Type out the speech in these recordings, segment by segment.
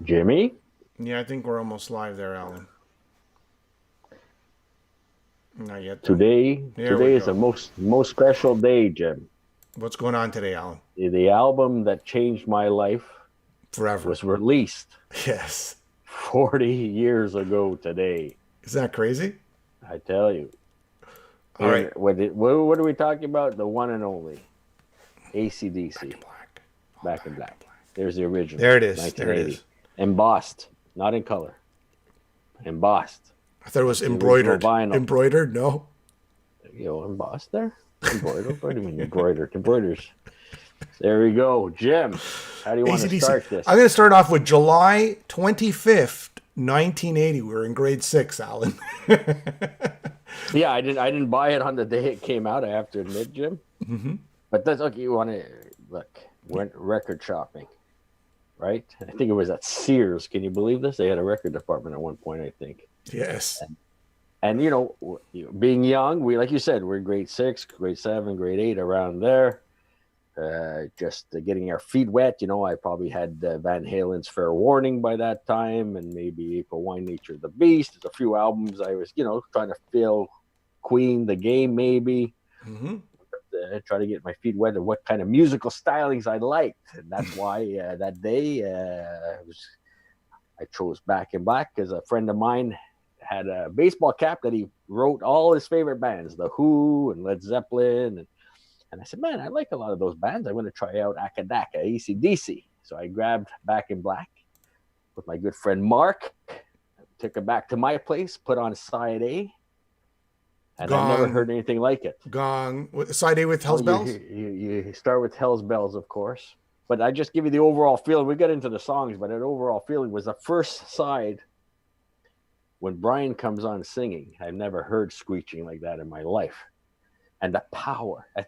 Jimmy, Yeah, I think we're almost live there, Alan. Not yet, though. today There we today is a go. most special day, Jim. What's going on today, Alan? The album that changed my life Forever. was released Yes. 40 years ago today. Is that crazy? I tell you. All In right. what are we talking about? The one and only Back in ACDC, black. All Back in back in Black. black. There's the original, There it is. There it is. 1980. Embossed, not in color. Embossed. I thought it was That's the original embroidered. vinyl. Embroidered? No. Embossed there? Embroidered? What do you mean embroidered? Embroiders. There we go. Jim, how do you want to ACDC. start I'm this? going to start off with July 25th, 1980. We were in grade six, Alan. Yeah, I didn't buy it on the day it came out, I have to admit, Jim. But that's okay. You want to look, went record shopping, right? I think it was at Sears. Can you believe this? They had a record department at one point, I think. Yes. And being young, we like you said, we're grade six, grade seven, grade eight, around there. Just getting our feet wet. I probably had Van Halen's Fair Warning by that time, and maybe April Wine, Nature of the Beast. There's a few albums I was, trying to feel Queen, The Game, maybe. Mm-hmm. Try to get my feet wet and what kind of musical stylings I liked. And that's why that day I chose Back in Black because a friend of mine had a baseball cap that he wrote all his favorite bands, The Who and Led Zeppelin. And I said, man, I like a lot of those bands. I'm going to try out Akadaka, AC/DC. So I grabbed Back in Black with my good friend Mark, took it back to my place, put on side A, and I never Gong. heard anything like it. Gong. Side A with Well, Hell's you, Bells? you start with Hell's Bells, of course, but I just give you the overall feeling. We get into the songs, but an overall feeling was the first side when Brian comes on singing. I've never heard screeching like that in my life. And the power. I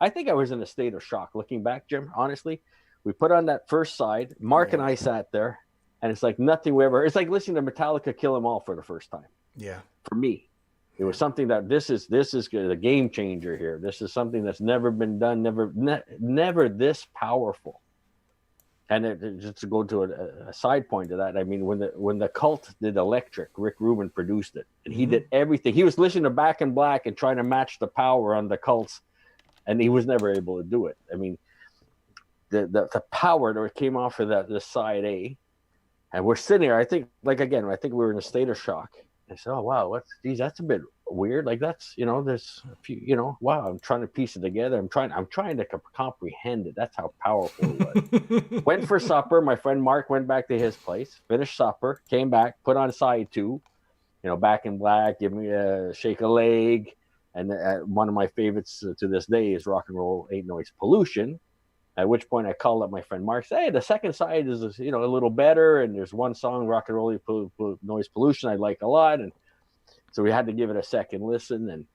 think I was in a state of shock looking back, Jim. Honestly, we put on that first side. Mark and Yeah. I sat there, and it's like nothing we ever. It's like listening to Metallica Kill 'Em All for the first time. Yeah. For me, it was something that this is a game changer here. This is something that's never been done, never this powerful. And just to go to a side point to that, I mean, when the Cult did Electric, Rick Rubin produced it, and he did everything. He was listening to Back in Black and trying to match the power on the Cults, and he was never able to do it. I mean, the power that came off of the side A, and we're sitting there. I think, I think we were in a state of shock. I said, "Oh wow, that's a bit weird. Like that's there's a few, wow." I'm trying to piece it together. I'm trying to comprehend it. That's how powerful it was. Went for supper. My friend Mark went back to his place, finished supper, came back, put on side two, Back in Black, give me a shake a leg. And one of my favorites to this day is Rock and Roll Ain't Noise Pollution. At which point I called up my friend Mark, say, hey, the second side is, a little better. And there's one song, Rock and Roll Noise Pollution, I like a lot. And so we had to give it a second listen.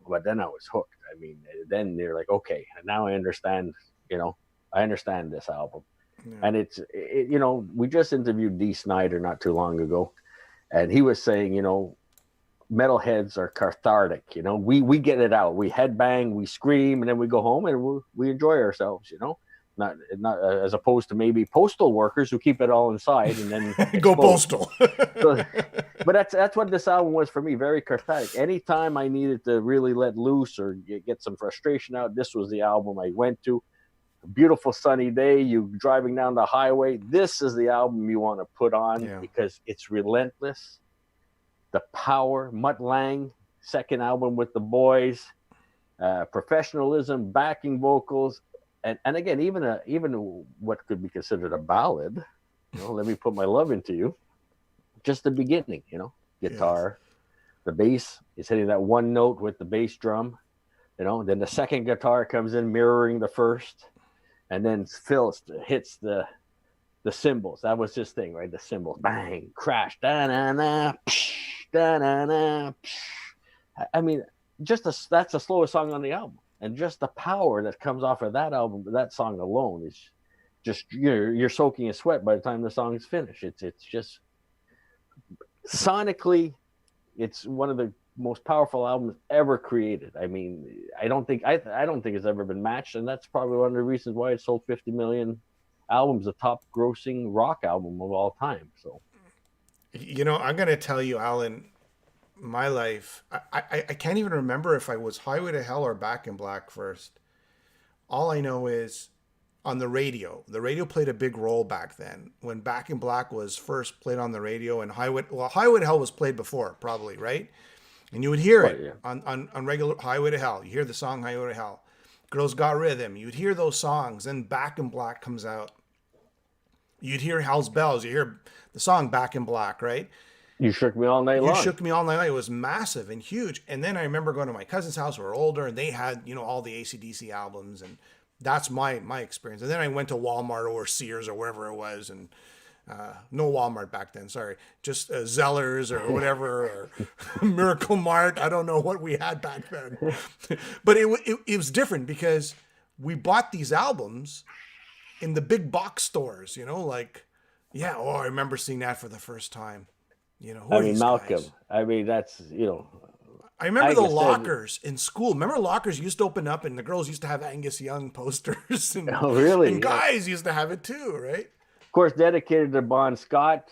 But then I was hooked. I mean, then they're like, okay, now I understand, I understand this album. Yeah. And we just interviewed Dee Snider not too long ago, and he was saying, metalheads are cathartic. We get it out. We headbang, we scream, and then we go home and we enjoy ourselves. Not as opposed to maybe postal workers who keep it all inside and then Go explode. postal. So, but that's what this album was for me. Very cathartic. Anytime I needed to really let loose or get some frustration out, this was the album I went to. A beautiful sunny day, you driving down the highway. This is the album you want to put on because it's relentless. The power, Mutt Lange, second album with the Boys, professionalism, backing vocals, and again, even what could be considered a ballad. Let me put my love into you. Just the beginning, guitar, the bass is hitting that one note with the bass drum, then the second guitar comes in mirroring the first, and then Phil hits the cymbals. That was his thing, right? The cymbals, bang, crash, da na na, da na na. I mean, that's the slowest song on the album, and just the power that comes off of that album, that song alone is just you're soaking in sweat by the time the song is finished. It's just sonically, it's one of the most powerful albums ever created. I mean, I don't think it's ever been matched, and that's probably one of the reasons why it sold 50 million album's the top grossing rock album of all time. So You know, I'm gonna tell you, Alan, my life. I can't even remember if I was Highway to Hell or Back in Black first. All I know is on the radio. The radio played a big role back then when Back in Black was first played on the radio, and Highway to Hell was played before, probably, right? And you would hear but it yeah, on regular Highway to Hell. You hear the song Highway to Hell. Girls Got Rhythm. You'd hear those songs. Then Back in Black comes out. You'd hear Hell's Bells. You hear the song Back in Black, right? you shook me all night You long. Shook Me All Night Long. It was massive and huge. And then I remember going to my cousin's house who were older, and they had, all the AC/DC albums, and that's my experience. And then I went to Walmart or Sears or wherever it was, and no Walmart back then, sorry, just Zellers or whatever, or Miracle Mart. I don't know what we had back then, but it was different because we bought these albums in the big box stores. Like, yeah, I remember seeing that for the first time. Who I are mean, these Malcolm. guys? I mean, that's I remember like the I said, lockers in school. Remember lockers used to open up and the girls used to have Angus Young posters and, oh, really? and guys used to have it too, right? Of course, dedicated to Bon Scott.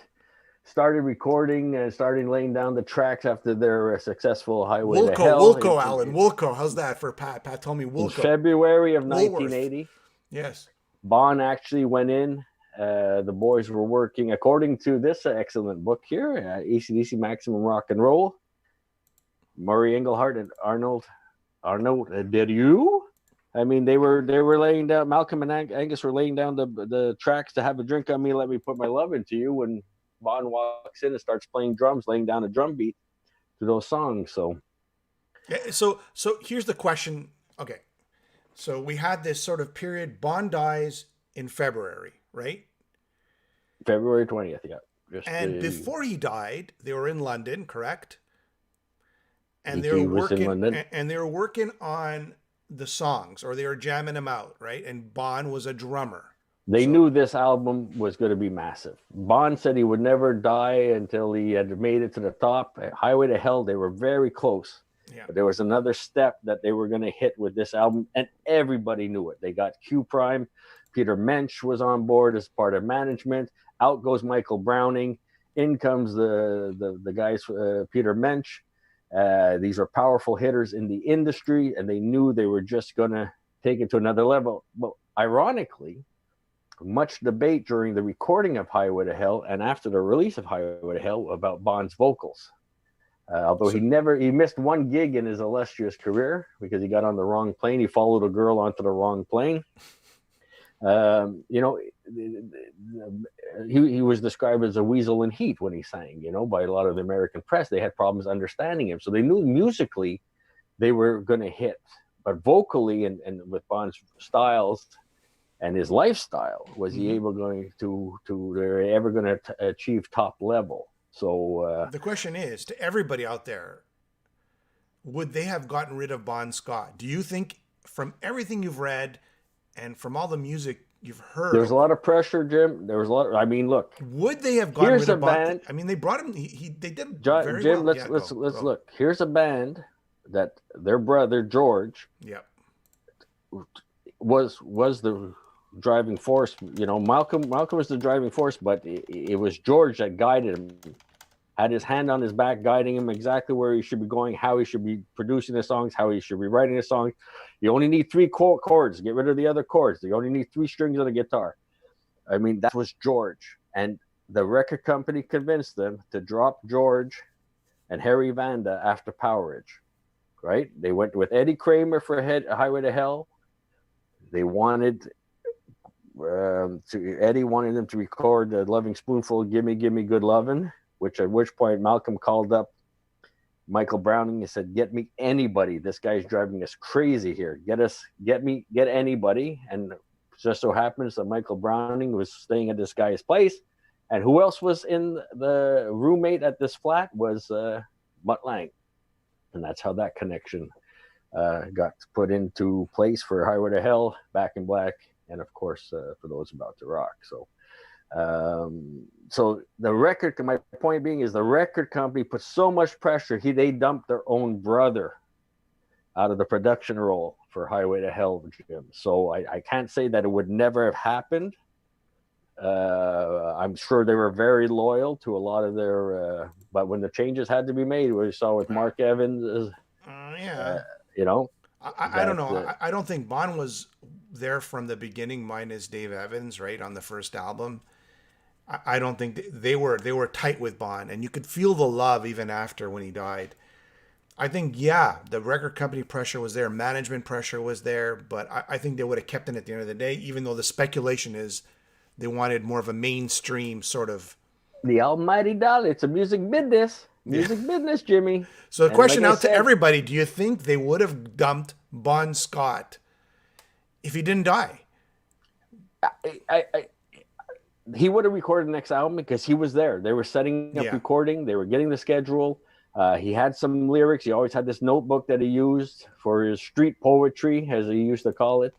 Started recording and started laying down the tracks after their successful Highway to Hell. Wilco, Alan. Wilco. How's that for Pat? Pat told me In Wilco. February of Woolworth. 1980, Yes. Bon actually went in. The boys were working, according to this excellent book here, AC/DC Maximum Rock and Roll. Murray Engelhart and Arnold did you? I mean, they were laying down. Malcolm and Angus were laying down the tracks to Have a Drink on Me, Let Me Put My Love Into You. When Bon walks in and starts playing drums, laying down a drum beat to those songs. So, So here's the question. Okay, so we had this sort of period. Bon dies in February, right? February 20th, yeah. Before he died, they were in London, correct? And they he were was in working, London. and they were working on the songs, or they were jamming them out, right? And Bon was a drummer. They knew this album was going to be massive. Bon said he would never die until he had made it to the top. At Highway to Hell, they were very close. Yeah. But there was another step that they were going to hit with this album, and everybody knew it. They got Q Prime. Peter Mensch was on board as part of management. Out goes Michael Browning. In comes the guys, Peter Mensch. These are powerful hitters in the industry, and they knew they were just going to take it to another level. Well, ironically, much debate during the recording of Highway to Hell and after the release of Highway to Hell about Bon's vocals. Although he missed one gig in his illustrious career because he got on the wrong plane. He followed a girl onto the wrong plane. He was described as a weasel in heat when he sang, by a lot of the American press. They had problems understanding him. So they knew musically they were going to hit. But vocally and with Bon's styles and his lifestyle, was he ever going to achieve top level? So the question is, to everybody out there, would they have gotten rid of Bon Scott? Do you think, from everything you've read and from all the music you've heard, there's a lot of pressure, Jim. There was a lot. I mean, look. Would they have gotten rid of Bon? Band, I mean, they brought him. They did very Jim, well. let's look. Here's a band that their brother George. Yep. Was the driving force. Malcolm was the driving force, but it was George that guided him. Had his hand on his back, guiding him exactly where he should be going, how he should be producing the songs, how he should be writing the songs. You only need 3 chords. Get rid of the other chords. You only need 3 strings on a guitar. I mean, that was George. And the record company convinced them to drop George and Harry Vanda after Powerage, right? They went with Eddie Kramer for Highway to Hell. They wanted Eddie wanted them to record the Loving Spoonful, Gimme Gimme Good Lovin', at which point Malcolm called up Michael Browning and said, "Get me anybody. This guy's driving us crazy here. Get anybody." And just so happens that Michael Browning was staying at this guy's place, and who else was in the roommate at this flat was Mutt Lange, and that's how that connection got put into place for Highway to Hell, Back in Black, and of course for those about to rock. So the record, my point being, is the record company put so much pressure, they dumped their own brother out of the production role for Highway to Hell, Jim. So I can't say that it would never have happened, I'm sure they were very loyal to a lot of their, but when the changes had to be made, we saw with Well, Mark Evans, yeah. you know, I don't that know. I don't think Bon was there from the beginning, minus Dave Evans, right, on the first album. I don't think they were tight with Bon, and you could feel the love even after when he died. I think, yeah, the record company pressure was there, management pressure was there, but I think they would have kept it at the end of the day, even though the speculation is they wanted more of a mainstream sort of. the almighty dollar, it's a Yeah. music business, Jimmy. So the And like question I out to said, everybody: do you think they would have dumped Bon Scott if he didn't die? I he would have recorded the next album because he was there. They were setting up Yeah. recording. They were getting the schedule. He had some lyrics. He always had this notebook that he used for his street poetry, as he used to call it.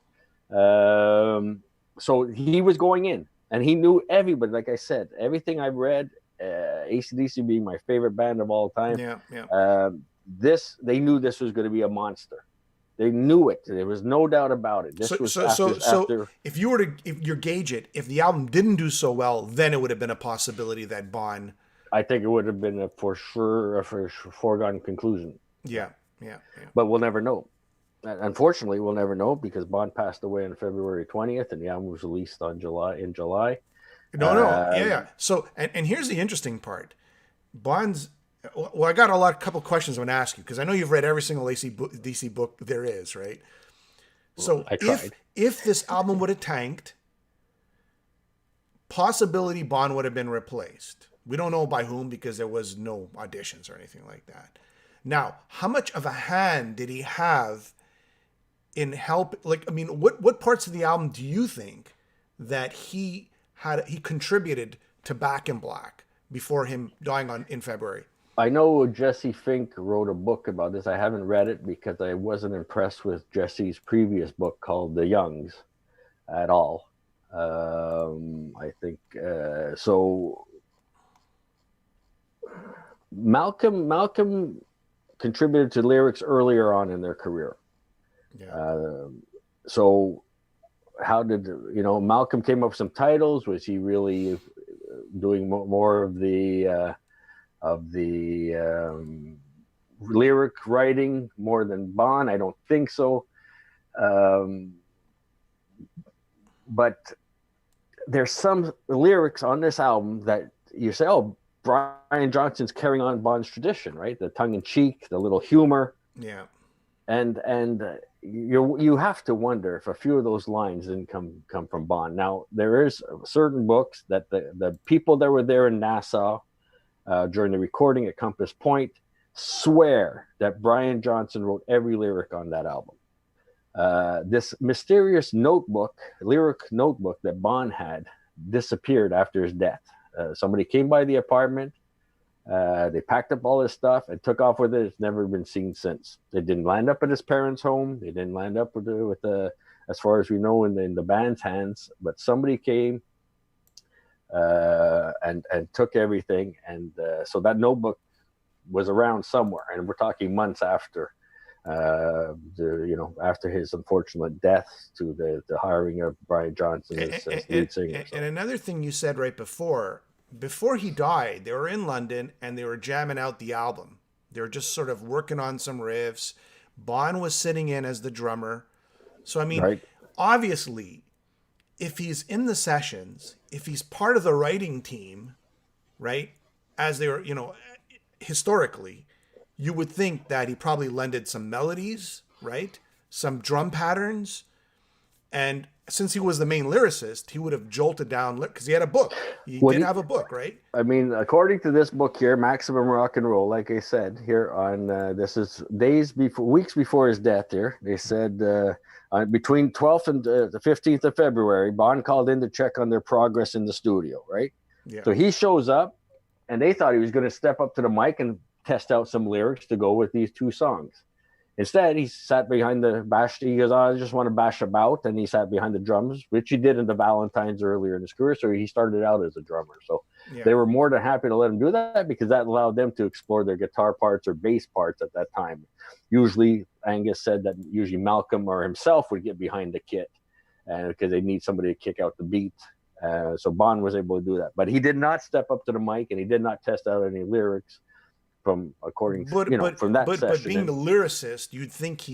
So he was going in, and he knew everybody. Like I said, everything I've read, AC/DC being my favorite band of all time, Yeah. Yeah. they knew this was going to be a monster. They knew it. There was no doubt about it. This So, was so, so, so, after. if you were to, if you gauge it, if the album didn't do so well, then it would have been a possibility that Bon. I think it would have been for sure a foregone conclusion. Yeah, yeah, yeah. But we'll never know. Unfortunately, we'll never know because Bond passed away on February 20th, and the album was released in July. No, no, yeah, yeah. So, and here's the interesting part. Bond's. Well, I got a couple questions I'm going to ask you because I know you've read every single DC book there is, right? So, I tried. if this album would have tanked, possibility Bond would have been replaced. We don't know by whom because there was no auditions or anything like that. Now, how much of a hand did he have in help? Like, I mean, what parts of the album do you think that he contributed to Back in Black before him dying in February? I know Jesse Fink wrote a book about this. I haven't read it because I wasn't impressed with Jesse's previous book called The Youngs at all. I think so. Malcolm contributed to lyrics earlier on in their career. Yeah. So how did Malcolm came up with some titles? Was he really doing more of the lyric writing more than Bon? I don't think so. But there's some lyrics on this album that you say, oh, Brian Johnson's carrying on Bond's tradition, right? The tongue in cheek, the little humor. Yeah. And you have to wonder if a few of those lines didn't come from Bond. Now, there is certain books that the people that were there in Nassau during the recording at Compass Point swear that Brian Johnson wrote every lyric on that album. This mysterious lyric notebook that Bond had disappeared after his death. Somebody came by the apartment, they packed up all his stuff and took off with it. It's never been seen since. It didn't land up at his parents' home. They didn't land up with as far as we know, in the band's hands. But somebody came and took everything, and so that notebook was around somewhere. And we're talking months after. After his unfortunate death, to the hiring of Brian Johnson as lead singer. And another thing you said right before he died, they were in London and they were jamming out the album. They were just sort of working on some riffs. Bon was sitting in as the drummer. So, I mean, right. Obviously, if he's in the sessions, if he's part of the writing team, right, as they were, historically, you would think that he probably lended some melodies, right? Some drum patterns. And since he was the main lyricist, he would have jolted down, because he had a book. He did have a book, right? I mean, according to this book here, Maximum Rock and Roll, like I said here on, this is weeks before his death here. They said between 12th and the 15th of February, Bon called in to check on their progress in the studio, right? Yeah. So he shows up, and they thought he was going to step up to the mic and test out some lyrics to go with these two songs. Instead, he sat behind the bash. He goes, I just want to bash about. And he sat behind the drums, which he did in the Valentines earlier in his career. So he started out as a drummer. So they were more than happy to let him do that because that allowed them to explore their guitar parts or bass parts at that time. Usually, Angus said that usually Malcolm or himself would get behind the kit because they need somebody to kick out the beat. So Bon was able to do that, but he did not step up to the mic and he did not test out any lyrics from according to, But but from that but session. being the And lyricist, you'd think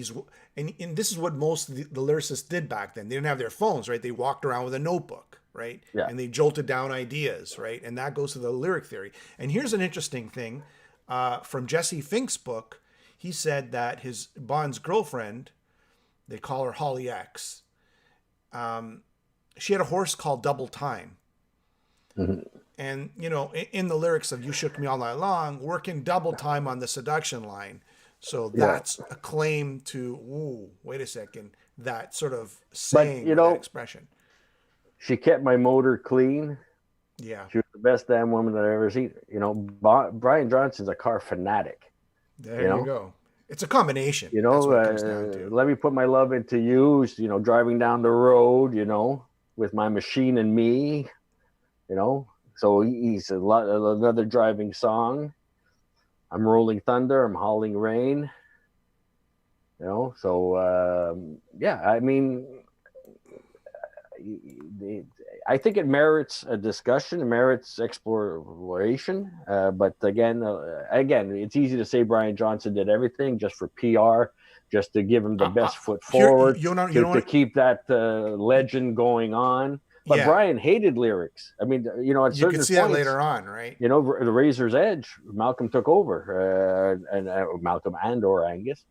and this is what most of the lyricists did back then. They didn't have their phones, right? They walked around with a notebook, right? yeah, And they jolted down ideas, right? And that goes to the lyric theory. And here's an interesting thing from Jesse Fink's book. He said that his Bond's girlfriend, they call her Holly X. She had a horse called Double Time. mhm. And, in the lyrics of You Shook Me All Night Long, working double time on the seduction line. So Yeah. that's a claim to, ooh, wait a second, that sort of But saying, that expression. she kept my motor clean. Yeah, She was the best damn woman that I ever seen. Brian Johnson's a car fanatic. there you go. It's a combination. You That's know, what it comes down to. let me put my love into you. Driving down the road, with my machine and me. So he's another driving song. I'm rolling thunder. I'm hauling rain. So yeah. I mean, I think it merits a discussion. It merits exploration. But again, it's easy to say Brian Johnson did everything just for PR, just to give him the best foot forward, to keep that legend going on. But Yeah. Brian hated lyrics. I mean, at You certain can see points, that later on, right? the Razor's Edge, Malcolm took over, and Malcolm or Angus.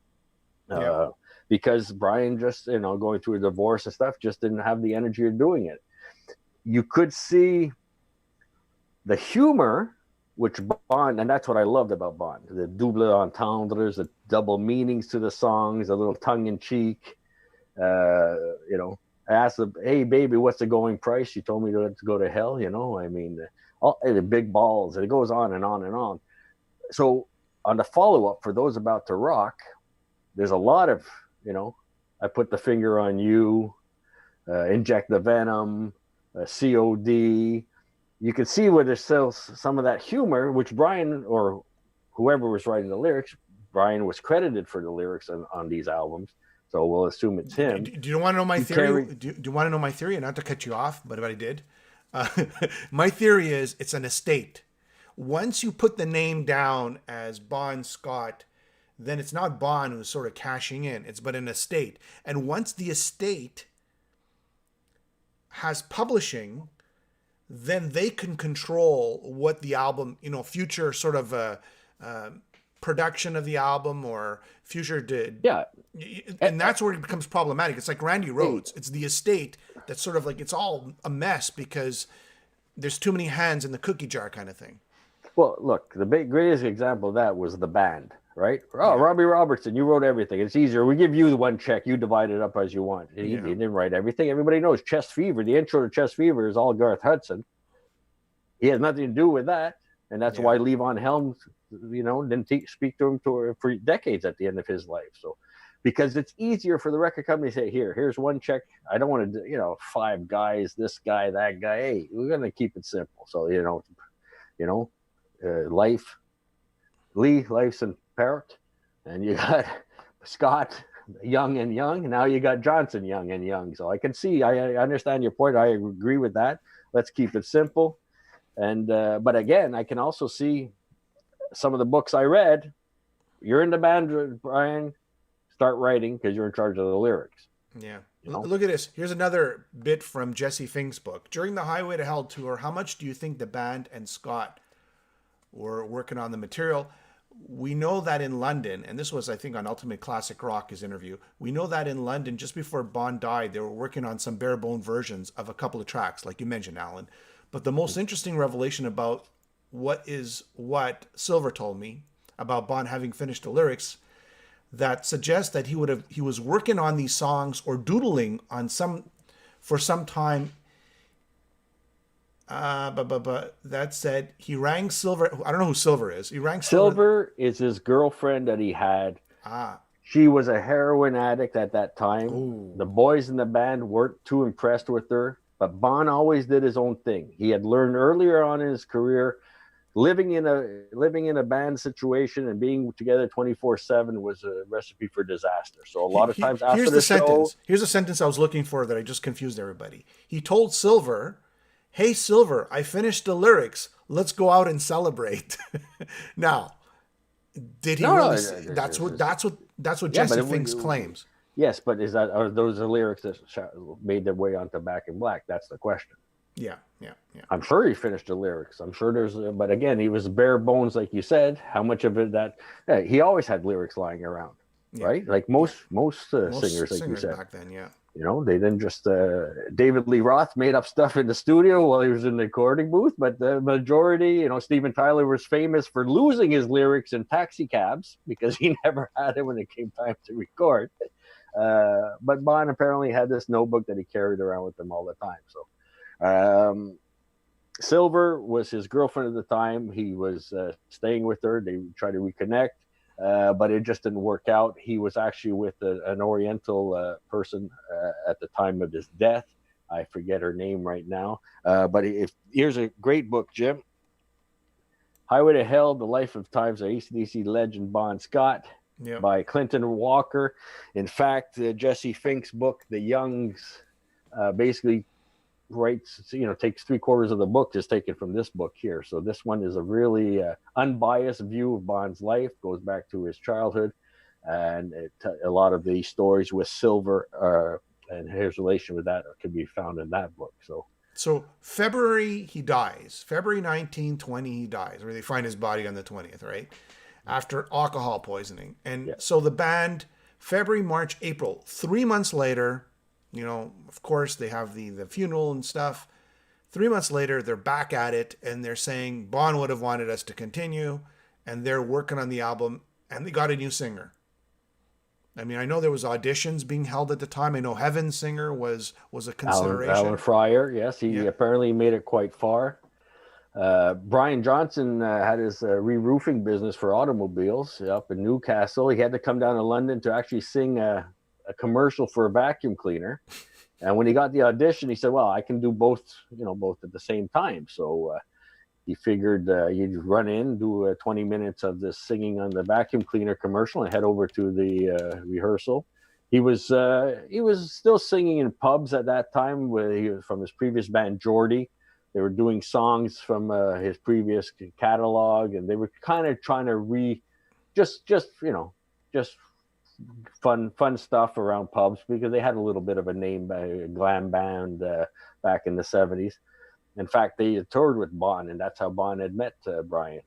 Yeah. Because Brian just, going through a divorce and stuff, just didn't have the energy of doing it. You could see the humor, which Bond, and that's what I loved about Bond, the double entendres, the double meanings to the songs, a little tongue in cheek. I asked her, hey, baby, what's the going price? She told me to go to hell, I mean, all the big balls, and it goes on and on and on. So on the follow-up, for those about to rock, there's a lot of, I put the finger on you, inject the venom, COD. You can see where there's still some of that humor, which Brian or whoever was writing the lyrics, Brian was credited for the lyrics on these albums. So we'll assume it's him. Do you want to know my theory? Do you want to know my theory? Not to cut you off, but if I did. My theory is it's an estate. Once you put the name down as Bon Scott, then it's not Bon who's sort of cashing in. It's but an estate. And once the estate has publishing, then they can control what the album, future sort of production of the album or future did. Yeah. And that's where it becomes problematic. It's like Randy Rhoads. It's the estate that's sort of like, it's all a mess because there's too many hands in the cookie jar kind of thing. Well, look, the greatest example of that was the band, right? Oh, yeah. Robbie Robertson, you wrote everything. It's easier. We give you the one check. You divide it up as you want. He didn't write everything. Everybody knows Chest Fever. The intro to Chest Fever is all Garth Hudson. He has nothing to do with that. And that's why Levon Helms, didn't speak to him for decades at the end of his life. So, because it's easier for the record company to say, here's one check. I don't want to, 5 guys, this guy, that guy. Hey, we're going to keep it simple. So, Life's and Parrott, and you got Scott, Young and Young. And now you got Johnson, Young and Young. So I understand your point. I agree with that. Let's keep it simple. And but again, I can also see some of the books I read. You're in the band, Brian. Start writing because you're in charge of the lyrics. Yeah. Look at this. Here's another bit from Jesse Fink's book. During the Highway to Hell tour, how much do you think the band and Scott were working on the material? We know that in London, and this was, I think, on Ultimate Classic Rock, his interview. We know that in London, just before Bond died, they were working on some bare bone versions of a couple of tracks, like you mentioned, Alan. But the most interesting revelation about what Silver told me about Bond having finished the lyrics that suggests that he was working on these songs or doodling on for some time. But that said, he rang Silver. I don't know who Silver is. He rang Silver is his girlfriend that he had. She was a heroin addict at that time. Ooh. The boys in the band weren't too impressed with her, but Bon always did his own thing. He had learned earlier on in his career, living in a band situation and being together 24/7 was a recipe for disaster. So a lot of times after the show, here's a sentence I was looking for that I just confused everybody. He told Silver, "Hey Silver, I finished the lyrics. Let's go out and celebrate." Now, did he No, no, really say that's what yeah, but Jesse Finks claims. yes, but are those the lyrics that made their way onto Back in Black? That's the question. Yeah, yeah, yeah. I'm sure he finished the lyrics. I'm sure but again, he was bare bones, like you said. How much of it that he always had lyrics lying around, Yeah, right? Like yeah. most singers, Most like you singers said. back then, yeah. They didn't just. David Lee Roth made up stuff in the studio while he was in the recording booth, but the majority, Steven Tyler was famous for losing his lyrics in taxi cabs because he never had it when it came time to record. But Bon apparently had this notebook that he carried around with him all the time. So, Silver was his girlfriend at the time. He was staying with her. They tried to reconnect, but it just didn't work out. He was actually with an Oriental person at the time of his death. I forget her name right now. But here's a great book, Jim. Highway to Hell, The Life of Times of AC/DC legend Bon Scott Yeah. by Clinton Walker. In fact, Jesse Fink's book, The Youngs, basically writes, takes 3/4 of the book is taken from this book here. So this one is a really unbiased view of Bon's life, goes back to his childhood, and a lot of the stories with Silver and his relation with that can be found in that book. So February he dies. February 1920 he dies, or they find his body on the 20th, right? After alcohol poisoning. And Yeah. so the band, February, March, April, 3 months later, of course, they have the funeral and stuff. 3 months later, they're back at it, and they're saying Bon would have wanted us to continue, and they're working on the album, and they got a new singer. I mean, I know there was auditions being held at the time. I know Heaven's Singer was a consideration. Alan Fryer, yes, he apparently made it quite far. Brian Johnson had his re-roofing business for automobiles up in Newcastle. He had to come down to London to actually sing a commercial for a vacuum cleaner. And when he got the audition, he said, well, I can do both at the same time. So he figured he'd run in, do 20 minutes of this singing on the vacuum cleaner commercial and head over to the rehearsal. He was still singing in pubs at that time he was from his previous band, Geordie. They were doing songs from his previous catalog, and they were kind of trying to just fun stuff around pubs because they had a little bit of a name by a glam band back in the 70s. In fact, they toured with Bon, and that's how Bon had met Brian.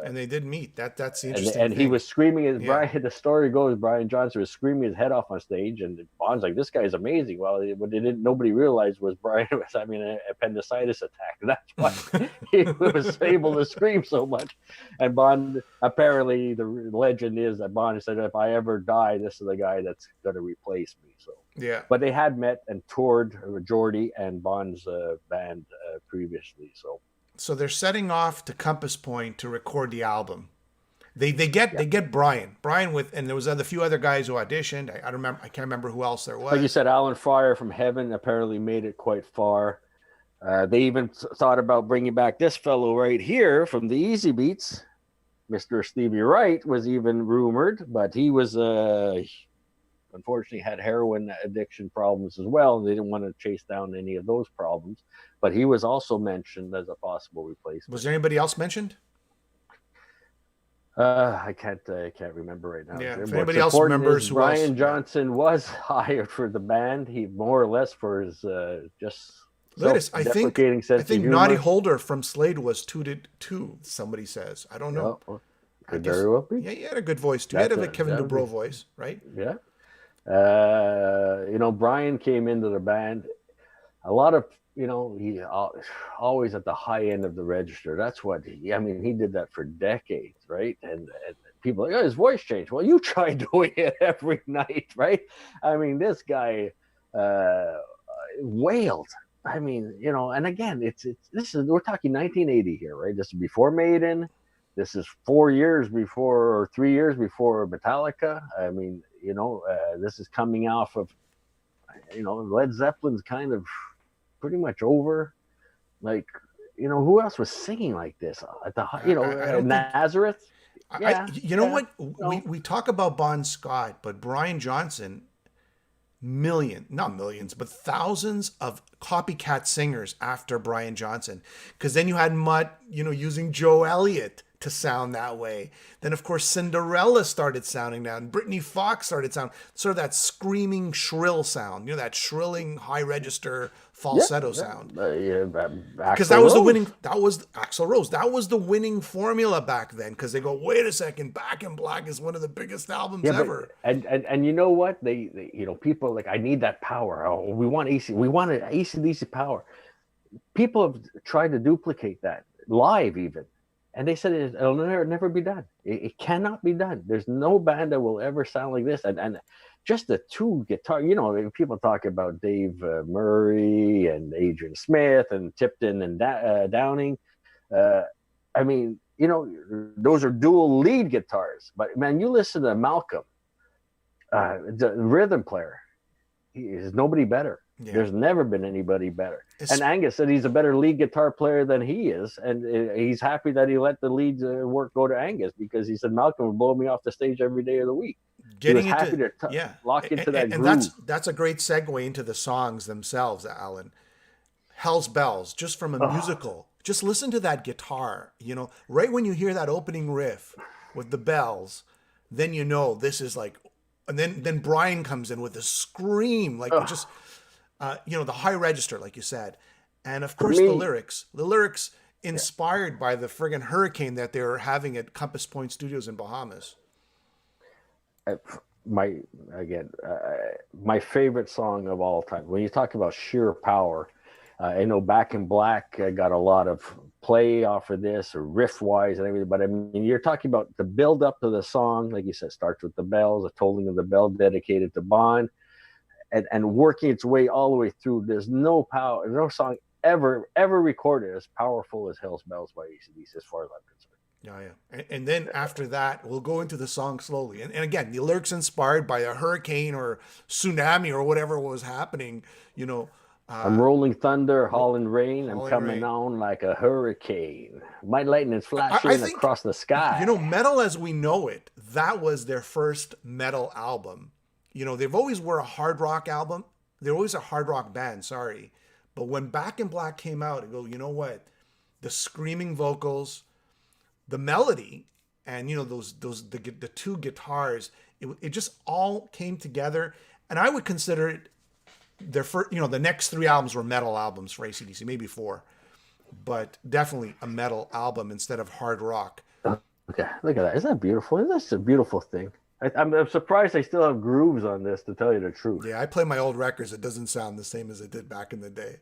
And they did meet. That's the interesting and thing. he was screaming as Brian. The story goes, Brian Johnson was screaming his head off on stage, and Bon's like, "This guy's amazing." Well, what nobody realized was Brian was having an appendicitis attack. That's why he was able to scream so much. And Bon, apparently, the legend is that Bon said, "If I ever die, this is the guy that's going to replace me." So. Yeah. But they had met and toured Geordie and Bon's band previously. So they're setting off to Compass Point to record the album. They get Brian with, and there was a few other guys who auditioned. I can't remember who else there was. Like you said, Alan Fryer from Heaven apparently made it quite far. They even thought about bringing back this fellow right here from the Easy Beats. Mr. Stevie Wright was even rumored, but he was unfortunately had heroin addiction problems as well. They didn't want to chase down any of those problems, but he was also mentioned as a possible replacement. Was there anybody else mentioned? I can't remember right now. Yeah, if anybody else remembers who Brian Johnson was hired for the band. He more or less for his just I think Noddy Holder from Slade was tooted too. Somebody says, I don't know. Well, could very well be. Yeah, he had a good voice too. He had a Kevin Dubrow voice, right? Yeah. Brian came into the band. A lot of he always at the high end of the register. That's what he did that for decades, right? And people are like, his voice changed. Well, you try doing it every night, right? I mean, this guy wailed. I mean, and again, we're talking 1980 here, right? This is before Maiden. This is 4 years before, or 3 years before Metallica. I mean, this is coming off of, Led Zeppelin's kind of pretty much over. Like, who else was singing like this at the, Nazareth? What? We talk about Bon Scott, but Brian Johnson, not millions, but thousands of copycat singers after Brian Johnson. Because then you had Mutt, using Joe Elliott to sound that way. Then, of course, Cinderella started sounding that, and Brittany Fox started sounding sort of that screaming, shrill sound, that shrilling, high register falsetto sound. Because that was the winning, that was Axl Rose. That was the winning formula back then. Because they go, wait a second, Back in Black is one of the biggest albums ever. And you know what? They people are like, I need that power. Oh, we want an AC/DC power. People have tried to duplicate that live even. And they said it'll never be done. It cannot be done. There's no band that will ever sound like this. And just the two guitar, people talk about Dave Murray and Adrian Smith and Tipton and Downing. I mean, those are dual lead guitars. But man, you listen to Malcolm, the rhythm player. There's nobody better. Yeah. There's never been anybody better. And Angus said he's a better lead guitar player than he is. And he's happy that he let the lead work go to Angus, because he said Malcolm would blow me off the stage every day of the week. He was happy to lock into that groove. And that's a great segue into the songs themselves, Alan. Hell's Bells, just from a musical. Just listen to that guitar. Right when you hear that opening riff with the bells, then this is like, and then Brian comes in with a scream, like just... the high register, like you said. And of course, the lyrics inspired by the friggin' hurricane that they were having at Compass Point Studios in Bahamas. My favorite song of all time, when you talk about sheer power, I know Back in Black got a lot of play off of this, or riff wise and everything. But I mean, you're talking about the build up to the song, like you said, starts with the bells, a tolling of the bell dedicated to Bond. And working its way all the way through. There's no song ever recorded as powerful as Hell's Bells by AC/DC, as far as I'm concerned. Yeah. And then after that, we'll go into the song slowly. And again, the lyrics inspired by a hurricane or tsunami or whatever was happening, I'm rolling thunder, hauling rain. I'm coming on like a hurricane. My lightning's flashing across the sky. Metal as we know it, that was their first metal album. They've always were a hard rock album. They're always a hard rock band, sorry. But when Back in Black came out, it go, you know what? The screaming vocals, the melody, and the two guitars, it just all came together. And I would consider it their first, the next three albums were metal albums for AC/DC, maybe four. But definitely a metal album instead of hard rock. Okay, look at that. Isn't that beautiful? Isn't that a beautiful thing? I'm surprised they still have grooves on this, to tell you the truth. Yeah, I play my old records. It doesn't sound the same as it did back in the day.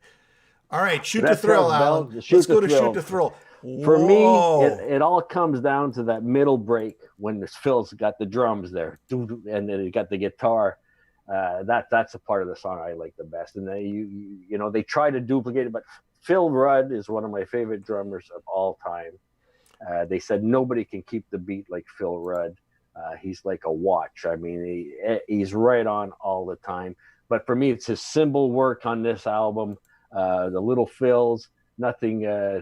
All right, Shoot to Thrill, Alan. Let's go to Shoot to Thrill. For me, it all comes down to that middle break when Phil's got the drums there, and then he got the guitar. That's a part of the song I like the best. And they try to duplicate it, but Phil Rudd is one of my favorite drummers of all time. They said nobody can keep the beat like Phil Rudd. He's like a watch. I mean, he's right on all the time. But for me, it's his cymbal work on this album, the little fills, nothing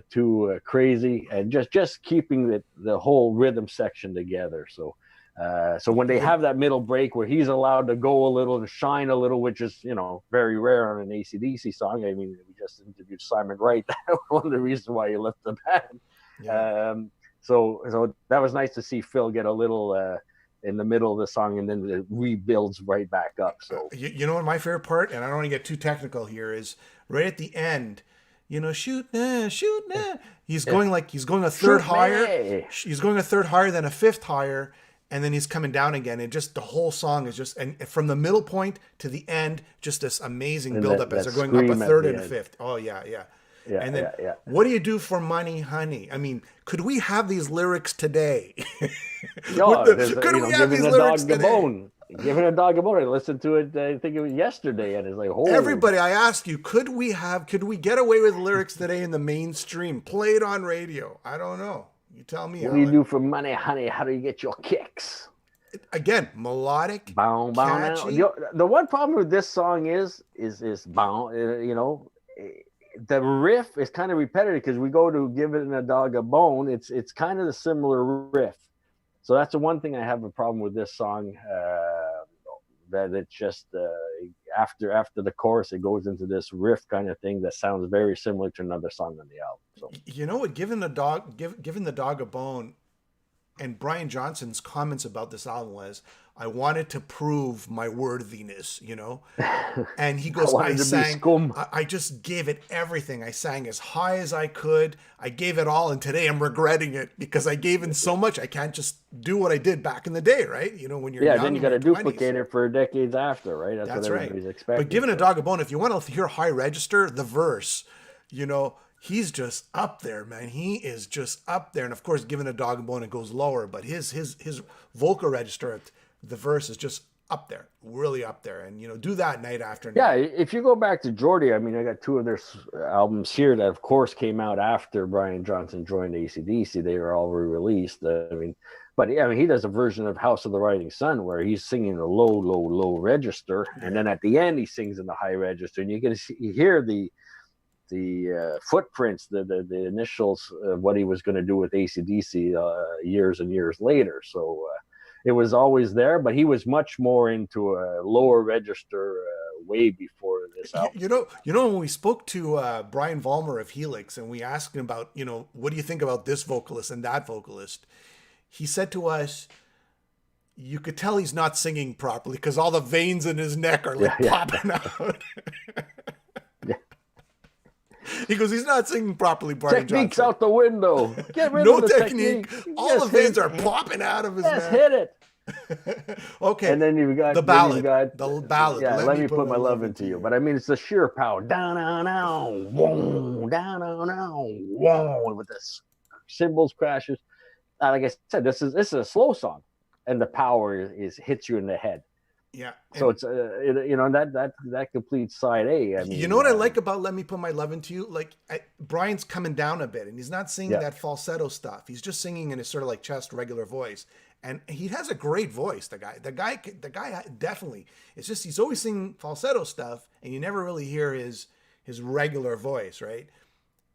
too crazy, and just keeping the whole rhythm section together. So when they have that middle break where he's allowed to go a little and shine a little, which is very rare on an AC/DC song. I mean, we just interviewed Simon Wright. One of the reasons why he left the band. Yeah. So that was nice to see Phil get a little in the middle of the song, and then it rebuilds right back up. So you know what my favorite part, and I don't want to get too technical here, is right at the end. Shoot nah. He's going a third higher. He's going a third higher, then a fifth higher, and then he's coming down again. And just the whole song is just, and from the middle point to the end, just this amazing buildup as they're going up a third and a fifth. Oh yeah. Yeah, and then, what do you do for money, honey? I mean, could we have these lyrics today? Could we have these lyrics today? Giving a dog a bone. I listened to it, I think it was yesterday, and it's like, holy. Everybody, I ask you, could we get away with lyrics today in the mainstream? Play it on radio. I don't know. You tell me. What do you do for money, honey? How do you get your kicks? Again, melodic, catchy. The one problem with this song is the riff is kind of repetitive, because we go to Giving a Dog a Bone. It's kind of the similar riff. So that's the one thing I have a problem with this song, that it's just after the chorus, it goes into this riff kind of thing that sounds very similar to another song on the album. So You know what? Giving the dog a bone, and Brian Johnson's comments about this album was, I wanted to prove my worthiness, you know? And he I goes, wanted to be scum. I just gave it everything. I sang as high as I could. I gave it all. And today I'm regretting it because I gave in so much. I can't just do what I did back in the day, right? You know, when you're young, then you got to duplicate it for decades after, right? That's what right. everybody's expecting. But Giving a Dog a Bone, if you want to hear high register, the verse, you know, he's just up there, man. He is just up there. And of course, Giving a Dog a Bone, it goes lower, but his vocal register, the verse is just up there, really up there. And, you know, do that night after night. Yeah, if you go back to Geordie, I mean, I got two of their albums here that, of course, came out after Brian Johnson joined AC/DC. They were all re-released. But yeah, I mean, he does a version of House of the Rising Sun where he's singing the low register, and then at the end he sings in the high register, and you hear the footprints, the initials of what he was going to do with AC/DC years and years later. So it was always there, but he was much more into a lower register way before this album. You know, when we spoke to Brian Vollmer of Helix and we asked him about, you know, what do you think about this vocalist and that vocalist? He said to us, you could tell he's not singing properly because all the veins in his neck are like popping out. He goes, he's not singing properly, Brian Technique's Johnson. out the window. Get rid No of the technique. All the veins are popping out of his neck. Hit it. Okay. And then you've got the ballad. The ballad. Yeah, let me put my love into you. But I mean, it's the sheer power. Down, whoa, down, whoa, with the cymbals crashes. Like I said, this is a slow song, and the power is hits you in the head. Yeah. So it's you know, that completes side A. I mean, you know what I like about Let Me Put My Love Into You? Like Brian's coming down a bit, and he's not singing that falsetto stuff. He's just singing in his sort of like chest regular voice, and he has a great voice. The guy definitely. It's just he's always singing falsetto stuff, and you never really hear his regular voice, right?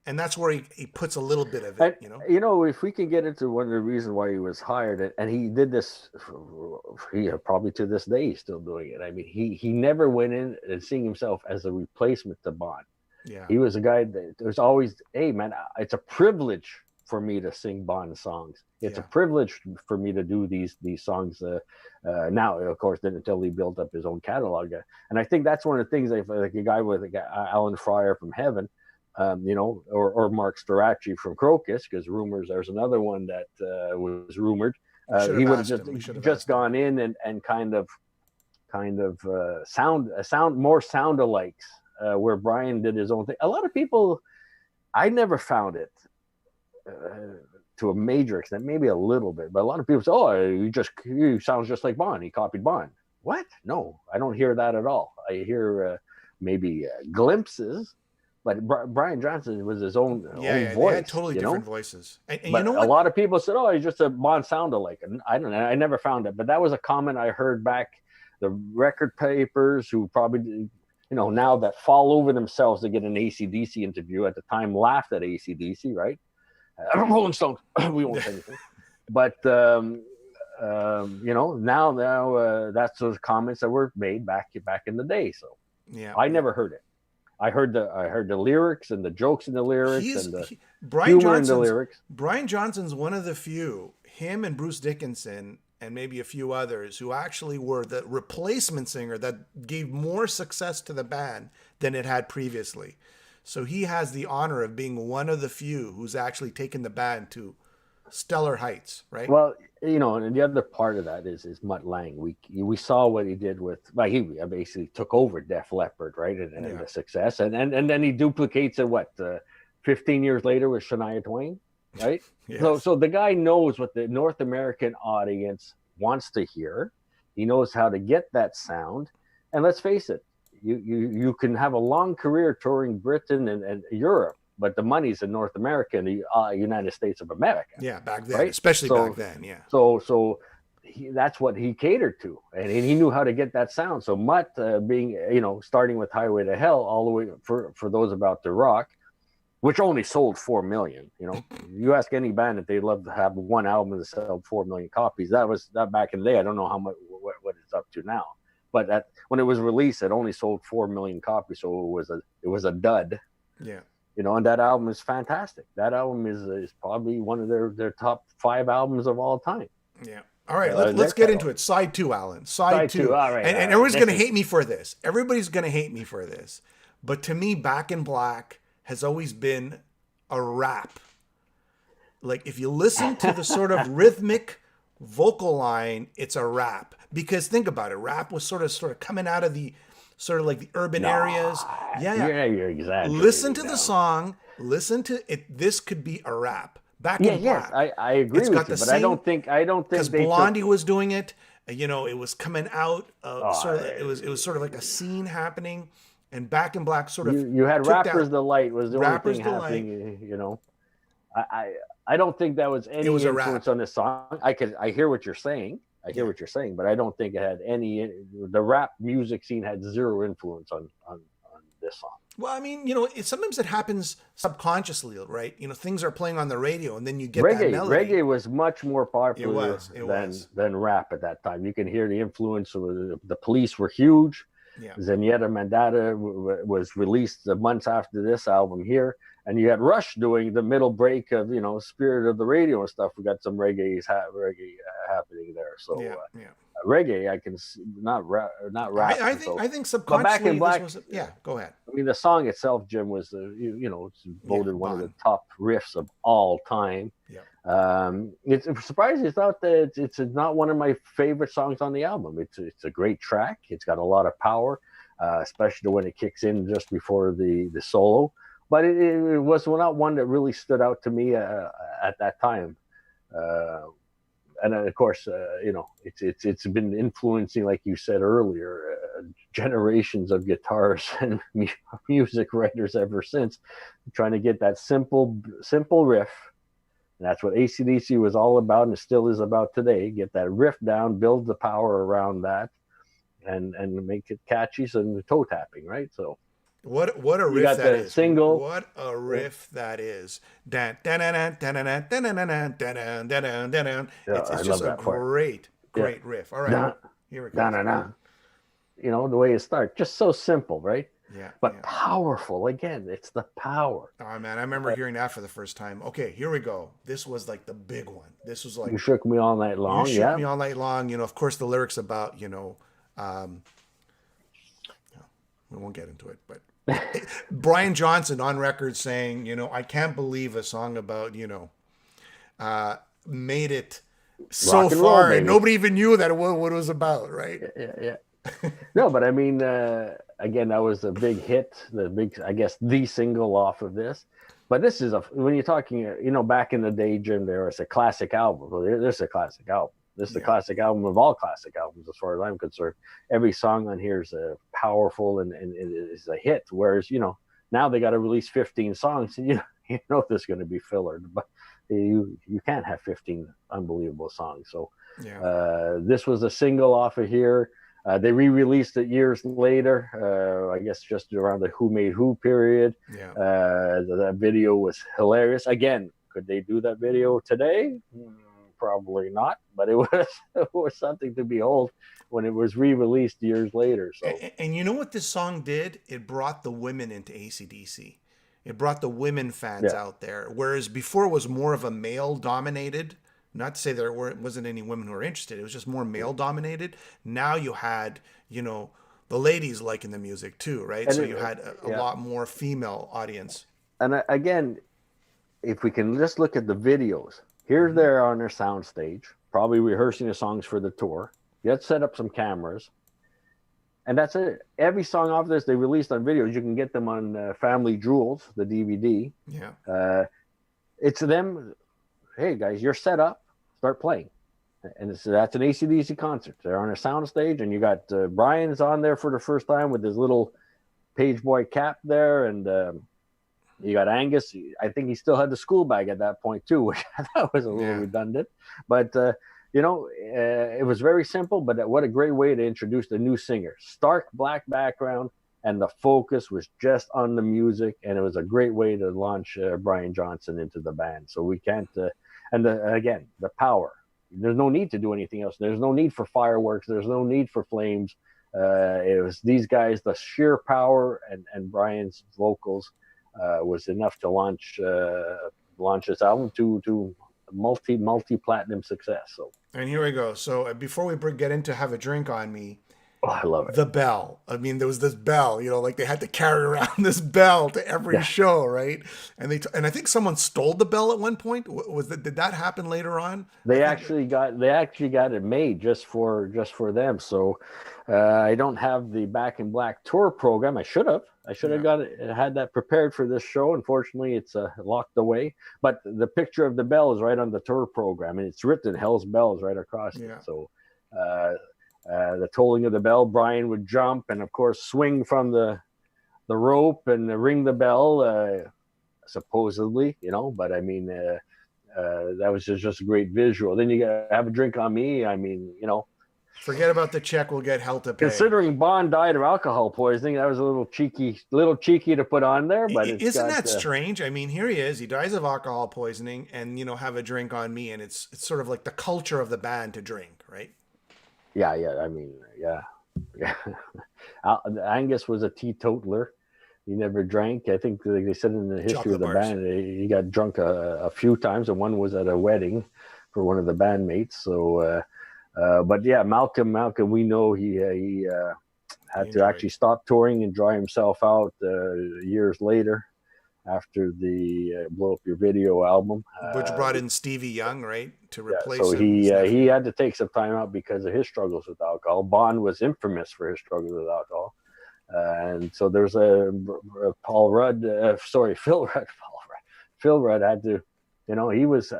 And that's where he puts a little bit of it, you know. You know, if we can get into one of the reasons why he was hired, and he did this, probably to this day he's still doing it. I mean, he never went in and seeing himself as a replacement to Bond. Yeah, he was a guy that there's always, hey man, it's a privilege for me to sing Bond songs. It's a privilege for me to do these songs. Now, of course, then until he built up his own catalog, and I think that's one of the things. Like a guy with Alan Fryer from Heaven. You know, or Mark Storacci from Crocus, because there's another one that was rumored. He would have just gone in and kind of sound more sound-alikes, where Brian did his own thing. A lot of people, I never found it to a major extent, maybe a little bit, but a lot of people say, "Oh, he sounds just like Bond. He copied Bond." What? No, I don't hear that at all. I hear maybe glimpses. But Brian Johnson was his own voice. They had totally different voices. And but you know what? A lot of people said, "Oh, he's just a Bond sound-alike." And I don't know. I never found it, but that was a comment I heard back. The record papers, who probably, you know, now that fall over themselves to get an AC/DC interview, at the time laughed at AC/DC, right? Rolling Stones, we won't say anything. But you know, now that's those comments that were made back in the day. So yeah, I never heard it. I heard the lyrics and the jokes in the lyrics and the humor in the lyrics. Brian Johnson's one of the few, him and Bruce Dickinson and maybe a few others, who actually were the replacement singer that gave more success to the band than it had previously. So he has the honor of being one of the few who's actually taken the band to stellar heights, right? Well, you know, and the other part of that is Mutt Lange. We saw what he did with, he basically took over Def Leppard, right, and the success, and then he duplicates it 15 years later with Shania Twain, right? Yes. So the guy knows what the North American audience wants to hear. He knows how to get that sound, and let's face it, you can have a long career touring Britain and Europe, but the money's in North America and the United States of America. Yeah, back then, right? Especially back then, yeah. So that's what he catered to, and he knew how to get that sound. So Mutt, being, you know, starting with Highway to Hell all the way for those about to rock, which only sold 4 million. You know, you ask any band if they'd love to have one album that sold 4 million copies. That back in the day. I don't know how much what it's up to now, but when it was released, it only sold 4 million copies, so it was a dud. Yeah. And that album is fantastic. That album is probably one of their top 5 albums of all time. Yeah. All right, Their let's get into catalog. it. Side 2, Alan. Side Side 2. 2. All right, And all right. everyone's going to hate me for this. Everybody's going to hate me for this. But to me, Back in Black has always been a rap. Like, if you listen to the sort of rhythmic vocal line, it's a rap. Because think about it. Rap was sort of coming out of the sort of like the urban areas. Yeah. You're exaggerating. Listen to the song. Listen to it. This could be a rap. Back in Black. I agree with you, but I don't think because Blondie was doing it. It was coming out. It was sort of like a scene happening, and Back in Black sort of. You had Rapper's Delight was the only thing happening. I don't think that was any influence on this song. I hear what you're saying. What you're saying, but I don't think it had any. The rap music scene had zero influence on this song. Well, I mean, sometimes it happens subconsciously, right? Things are playing on the radio, and then you get reggae. that melody. Reggae was much more popular than rap at that time. You can hear the influence of the Police were huge. Yeah. Zenyatta Mandata was released the months after this album here, and you had Rush doing the middle break of Spirit of the Radio and stuff. We got some reggae happening there. So reggae, I can not rap. I think subconsciously. Back in Black, go ahead. I mean, the song itself, Jim, was it's voted one of the top riffs of all time. Yeah. It's surprising. It's not that it's not one of my favorite songs on the album. It's a great track. It's got a lot of power, especially when it kicks in just before the solo. But it was not one that really stood out to me at that time. And of course, it's been influencing, like you said earlier, generations of guitars and music writers ever since, trying to get that simple riff. And that's what AC/DC was all about, and still is about today. Get that riff down, build the power around that, and make it catchy, and the toe tapping, right? So. What a riff that is. Single. What a riff that is. It's just a great riff. All right. Here it goes. The way it starts, just so simple, right? Yeah. But powerful. Again, it's the power. Oh man, I remember hearing that for the first time. Okay, here we go. This was like the big one. This was like You Shook Me All Night Long. You Shook Me All Night Long. Of course the lyrics about, we won't get into it, but Brian Johnson on record saying, I can't believe a song about, made it so far and nobody even knew that what it was about, right? Yeah. No, but I mean, again, that was a big hit, the single off of this. But this is when you're talking, back in the day, Jim, there was a classic album. Well, there's a classic album. This is a classic album of all classic albums, as far as I'm concerned. Every song on here is powerful and it is a hit. Whereas, now they got to release 15 songs, and you know there's going to be filler, but you can't have 15 unbelievable songs. So this was a single off of here. They re-released it years later, I guess just around the Who Made Who period. Yeah. That video was hilarious. Again, could they do that video today? Probably not, but it was something to behold when it was re-released years later. So, and you know what this song did? It brought the women into AC/DC. It brought the women fans out there, whereas before it was more of a male-dominated. Not to say there wasn't any women who were interested. It was just more male-dominated. Now you had, the ladies liking the music too, right? And so you had a lot more female audience. And again, if we can just look at the videos. Here they're on their soundstage, probably rehearsing the songs for the tour. You had to set up some cameras. And that's it. Every song off this they released on videos. You can get them on Family Jewels, the DVD. Yeah. It's them. Hey guys, you're set up. Start playing. And that's an AC/DC concert. They're on a soundstage, and you got Brian's on there for the first time with his little page boy cap there, and you got Angus. I think he still had the school bag at that point too, which I thought was a little redundant. But it was very simple. But what a great way to introduce the new singer. Stark black background, and the focus was just on the music, and it was a great way to launch Brian Johnson into the band. So we can't. Again, the power. There's no need to do anything else. There's no need for fireworks. There's no need for flames. It was these guys, the sheer power and Brian's vocals was enough to launch this album to multi platinum success. So, And here we go. So before we get into Have a Drink on Me, oh, I love it. the bell. I mean, there was this bell, like they had to carry around this bell to every Yeah. show, right? And and I think someone stole the bell at one point. Did that happen later on? They actually got it made just for them. So I don't have the Back in Black tour program. I should have. Had that prepared for this show. Unfortunately, it's locked away. But the picture of the bell is right on the tour program, and it's written "Hell's Bells" right across it. So the tolling of the bell, Brian would jump and, of course, swing from the rope and ring the bell. Supposedly, but I mean. That was just a great visual. Then you got Have a Drink on Me. I mean, forget about the check we'll get hell to pay. Considering Bond died of alcohol poisoning, that was a little cheeky to put on there. But isn't that strange? I mean, here he is. He dies of alcohol poisoning, and Have a Drink on Me, and it's sort of like the culture of the band to drink, right? Yeah. I mean, yeah. Angus was a teetotaler. He never drank. I think they said in the history of the band, he got drunk a few times, and one was at a wedding for one of the bandmates. So, but yeah, Malcolm, we know he had to actually stop touring and dry himself out years later after the Blow Up Your Video album, which brought in Stevie Young, right, to replace so him. He had to take some time out because of his struggles with alcohol. Bond was infamous for his struggles with alcohol. And so there's Phil Rudd. Phil Rudd had to, he was,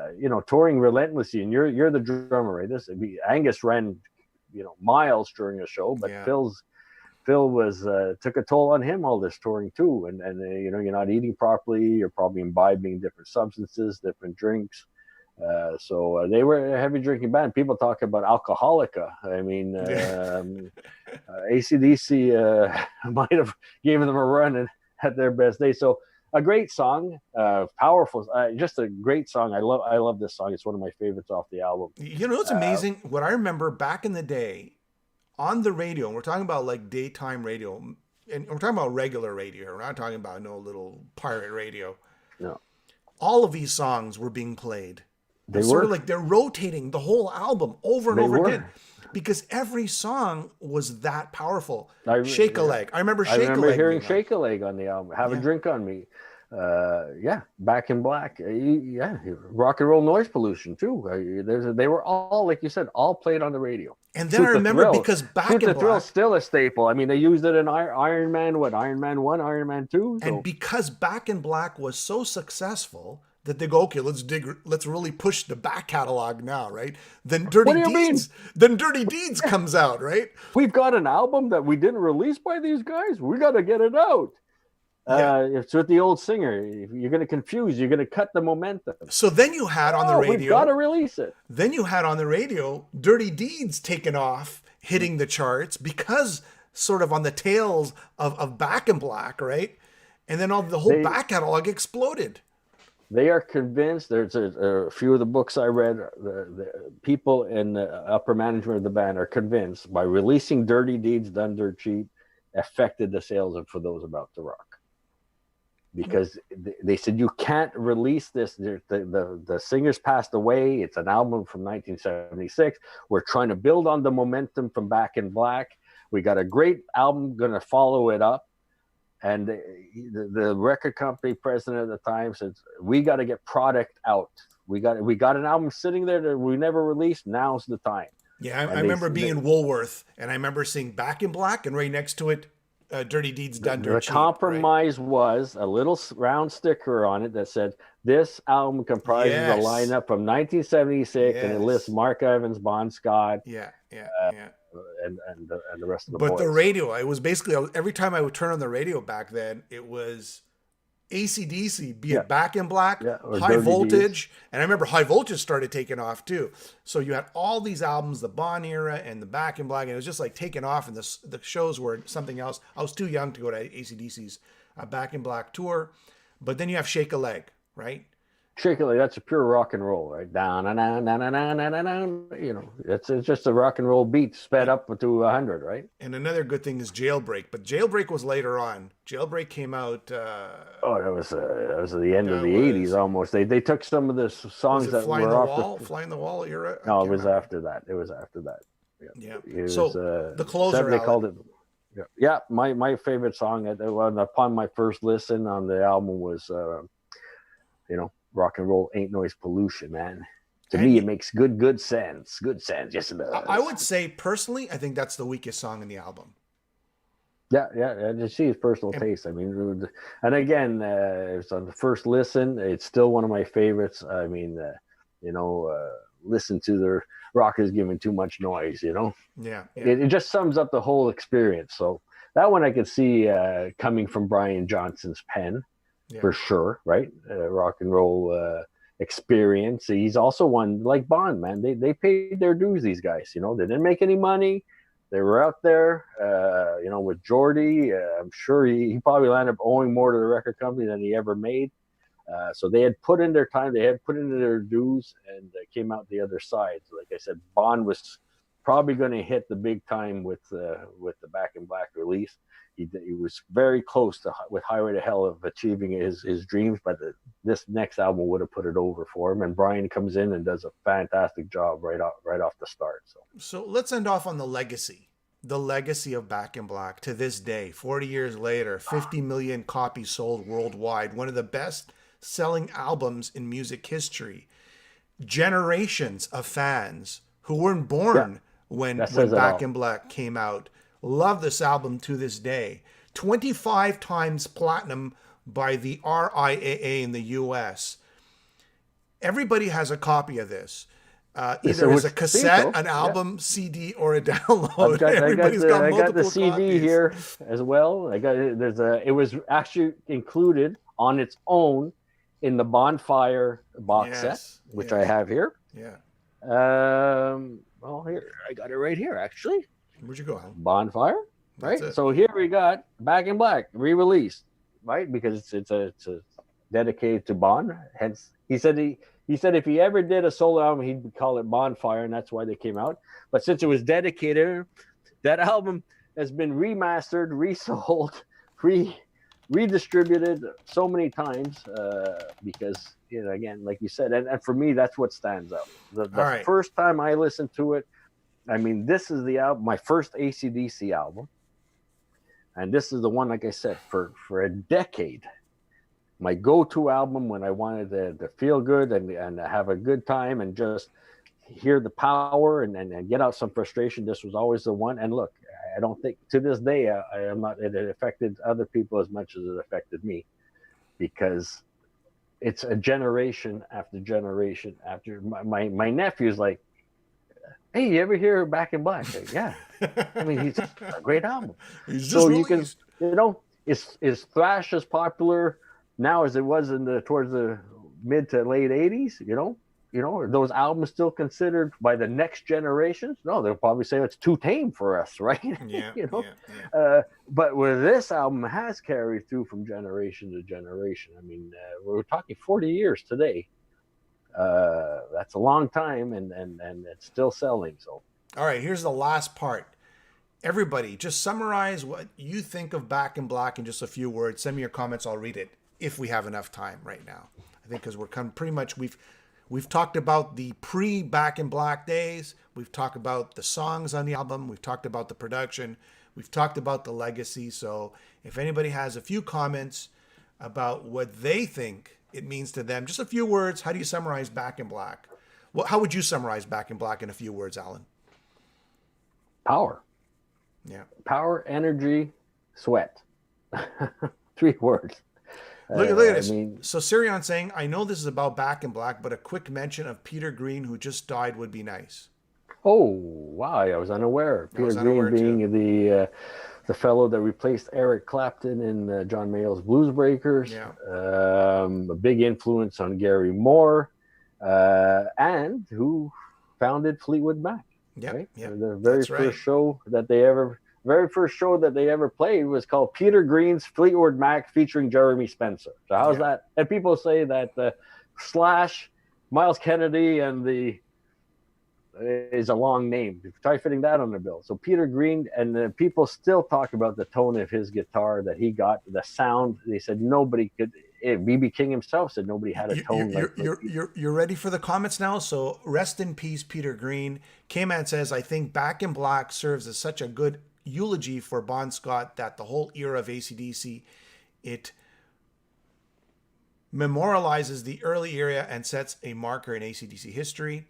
touring relentlessly, and you're the drummer, right? Angus ran, miles during a show, but Phil was took a toll on him all this touring too, and you're not eating properly, you're probably imbibing different substances, different drinks. So they were a heavy drinking band. People talk about Alcoholica. I mean, AC/DC might have given them a run and at their best day. So a great song, powerful, just a great song. I love this song. It's one of my favorites off the album. It's amazing. What I remember back in the day on the radio, and we're talking about like daytime radio, and we're talking about regular radio. We're not talking about no little pirate radio. No. All of these songs were being played. They sort were of like they're rotating the whole album over and over again, because every song was that powerful. Shake a Leg. I remember hearing Shake a Leg on the album. Have a Drink on Me. Back in Black. Rock and Roll Noise Pollution too. They were all, like you said, all played on the radio. And then I remember because Back in Black, Thrill's still a staple. I mean, they used it in Iron Man 1, Iron Man 2. So. And because Back in Black was so successful that they go, okay, let's really push the back catalog now, right? Then Dirty Deeds comes out, right? We've got an album that we didn't release by these guys. We got to get it out. It's with the old singer. You're going to confuse. You're going to cut the momentum. So then you had on the radio. We've got to release it. Then you had on the radio Dirty Deeds taken off, hitting the charts because sort of on the tails of Back in Black, right? And then the whole back catalog exploded. They are convinced. There's a few of the books I read. The people in the upper management of the band are convinced by releasing Dirty Deeds Done Dirt Cheap affected the sales of For Those About to Rock. Because they said you can't release this. The singers passed away. It's an album from 1976. We're trying to build on the momentum from Back in Black. We got a great album going to follow it up. And the record company president at the time says, we got to get product out. We got an album sitting there that we never released. Now's the time. Yeah, I remember being in Woolworth, and I remember seeing Back in Black, and right next to it, Dirty Deeds Done Dirt Cheap. The compromise was a little round sticker on it that said, this album comprises a lineup from 1976, and it lists Mark Evans, Bon Scott. And the rest of the boys. But the radio, it was basically every time I would turn on the radio back then, it was AC/DC, be it Back in Black, High Voltage. And I remember High Voltage started taking off too. So you had all these albums, the Bon era and the Back in Black, and it was just like taking off, and the shows were something else. I was too young to go to AC/DC's Back in Black tour. But then you have Shake a Leg, right? Particularly, that's a pure rock and roll, right? Down, down, down, down, down, down, down, down. It's just a rock and roll beat sped up to 100, right? And another good thing is Jailbreak, but Jailbreak was later on. Jailbreak came out. Oh, that was the end of That the '80s was almost. They took some of the was songs it that Fly in were the off the. Wall? Fly in the Wall era? I No, it can't was remember. after that. It was after that. Yeah. Yeah. It was. So the closer, They Alan. called it. Yeah, yeah. My favorite song upon my first listen on the album was, rock and roll ain't noise pollution, man. To And me, it makes good sense. Good sense. Yes, it I does. would say personally, I think that's the weakest song in the album. Yeah, yeah. And you see his personal And taste. I mean, and again, it's on the first listen. It's still one of my favorites. I mean, listen to the rockers giving too much noise. yeah, yeah, It just sums up the whole experience. So that one I could see coming from Brian Johnson's pen yeah. for sure, right? Rock and roll experience. He's also one like Bond, man. They paid their dues. These guys, they didn't make any money. They were out there, with Geordie. I'm sure he probably landed up owing more to the record company than he ever made. So they had put in their time, they had put in their dues, and came out the other side. So like I said, Bond was probably going to hit the big time with the Back in Black release. He was very close with Highway to Hell of achieving his dreams, but this next album would have put it over for him. And Brian comes in and does a fantastic job right off the start. So let's end off on the legacy. The legacy of Back in Black to this day, 40 years later, 50 million copies sold worldwide, one of the best selling albums in music history. Generations of fans who weren't born when Back in Black came out love this album to this day. 25 times platinum by the RIAA in the US. Everybody has a copy of this. Either as a cassette, an album, CD, or a download. I got the CD copies here as well. It was actually included on its own in the Bonfire box set, which I have here. Yeah. Well, here I got it right here. Actually, where'd you go, Alan? Bonfire, right? So here we got Back in Black re-released, right? Because it's a dedicated to Bond. Hence, he said if he ever did a solo album, he'd call it Bonfire, and that's why they came out. But since it was dedicated, that album has been remastered, resold, redistributed so many times because, again, like you said, and for me, that's what stands out. The first time I listened to it, I mean, this is the album, my first AC/DC album. And this is the one, like I said, for a decade, my go-to album when I wanted to feel good and have a good time and just hear the power and get out some frustration. This was always the one. And look, I don't think to this day it affected other people as much as it affected me, because it's a generation after generation after. My nephew's like, hey, you ever hear Back in Black? Yeah. I mean, it's a great album. So you can, is thrash as popular now as it was towards the mid to late 80s? Are those albums still considered by the next generations? No, they'll probably say it's too tame for us, right? Yeah. But where this album has carried through from generation to generation, I mean, we're talking 40 years today. That's a long time, and it's still selling. So, all right, here's the last part. Everybody, just summarize what you think of Back in Black in just a few words. Send me your comments. I'll read it if we have enough time right now. I think because we're pretty much we've talked about the pre-Back in Black days. We've talked about the songs on the album. We've talked about the production. We've talked about the legacy. So if anybody has a few comments about what they think it means to them, just a few words. How do you summarize Back in Black? How would you summarize Back in Black in a few words, Alan? Power. Yeah. Power, energy, sweat. 3 words. Look at this. So Sirion saying, I know this is about Back in Black, but a quick mention of Peter Green, who just died, would be nice. Oh, wow. I was unaware. Peter Green being the fellow that replaced Eric Clapton in John Mayall's Blues Breakers. Yeah. A big influence on Gary Moore, and who founded Fleetwood Mac. Yeah. Right? Yeah. The very first show that they ever played was called Peter Green's Fleetwood Mac featuring Jeremy Spencer. So how's that? And people say that slash Miles Kennedy and the is a long name. Try fitting that on the bill. So Peter Green, and people still talk about the tone of his guitar that he got, the sound. They said nobody could. BB King himself said nobody had a tone You're ready for the comments now. So rest in peace, Peter Green. K-Man says, I think Back in Black serves as such a good eulogy for Bon Scott that the whole era of AC/DC, it memorializes the early era and sets a marker in AC/DC history.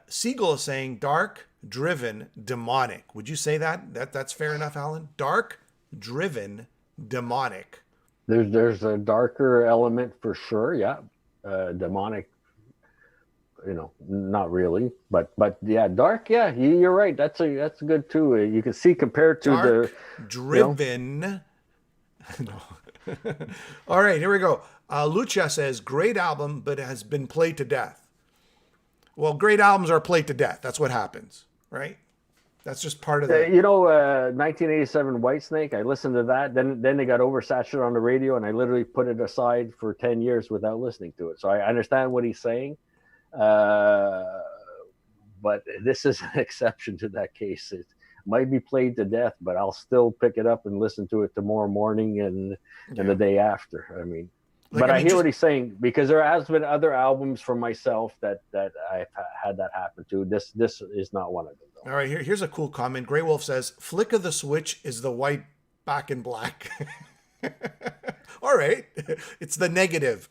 Siegel is saying dark, driven, demonic. Would you say that's fair enough, Alan? Dark, driven, demonic. There's a darker element for sure, yeah. Demonic, not really, but yeah, dark, yeah. You're right. That's good too. You can see compared to dark, driven. No. All right, here we go. Lucha says great album, but it has been played to death. Well, great albums are played to death. That's what happens, right? That's just part of the. 1987 Whitesnake. I listened to that. Then they got oversaturated on the radio, and I literally put it aside for 10 years without listening to it. So I understand what he's saying, but this is an exception to that case. It might be played to death, but I'll still pick it up and listen to it tomorrow morning and the day after. I mean. I hear what he's saying, because there has been other albums from myself that I've had that happen to. This is not one of them, though. All right, here's a cool comment. Grey Wolf says, "Flick of the switch is the white Back in Black." All right, it's the negative.